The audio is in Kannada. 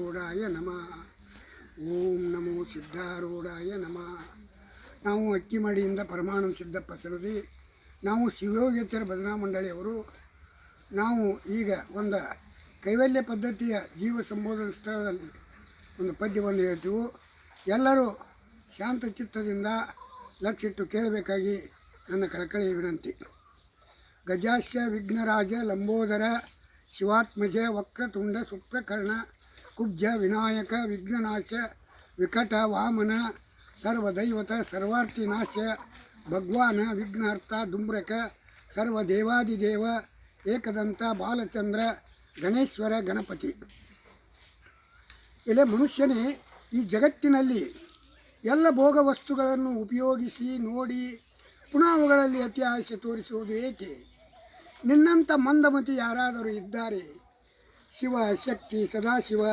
ಸಿದ್ಧಾರೂಢಾಯ ನಮಃ. ಓಂ ನಮೋ ಸಿದ್ಧಾರೂಢಾಯ ನಮಃ. ನಾವು ಅಕ್ಕಿಮಡಿಯಿಂದ ಪರಮಾನಂದ ಸಿದ್ದಪ್ಪ ಸರದಿ. ನಾವು ಶಿವಯೋಗೇತರ ಭಜನಾ ಮಂಡಳಿಯವರು. ನಾವು ಈಗ ಒಂದು ಕೈವಲ್ಯ ಪದ್ಧತಿಯ ಜೀವ ಸಂಬೋಧನ ಸ್ಥಳದಲ್ಲಿ ಒಂದು ಪದ್ಯವನ್ನು ಹೇಳ್ತೀವಿ. ಎಲ್ಲರೂ ಶಾಂತಚಿತ್ತದಿಂದ ಲಕ್ಷಿಟ್ಟು ಕೇಳಬೇಕಾಗಿ ನನ್ನ ಕಳಕಳಿಯ ವಿನಂತಿ. ಗಜಾಸ್ಯ ವಿಘ್ನರಾಜ ಲಂಬೋದರ ಶಿವಾತ್ಮಜ ವಕ್ರತುಂಡ ಸುಪ್ರಕರ್ಣ ಕುಬ್ಜ ವಿನಾಯಕ ವಿಘ್ನನಾಶ ವಿಕಟ ವಾಮನ ಸರ್ವದೈವತ ಸರ್ವಾರ್ಥಿನಾಶ ಭಗವಾನ ವಿಘ್ನಹರ್ತ ದುಮ್ರಕ ಸರ್ವದೇವಾದಿದೇವ ಏಕದಂತ ಬಾಲಚಂದ್ರ ಗಣೇಶ್ವರ ಗಣಪತಿ. ಇಲ್ಲಿ ಮನುಷ್ಯನೇ ಈ ಜಗತ್ತಿನಲ್ಲಿ ಎಲ್ಲ ಭೋಗ ವಸ್ತುಗಳನ್ನು ಉಪಯೋಗಿಸಿ ನೋಡಿ ಪುನಃ ಅವುಗಳಲ್ಲಿ ಅತಿ ಆಸೆ ತೋರಿಸುವುದು ಏಕೆ? ನಿನ್ನಂಥ ಮಂದಮತಿ ಯಾರಾದರೂ ಇದ್ದಾರೆ? ಶಿವ ಶಕ್ತಿ ಸದಾಶಿವ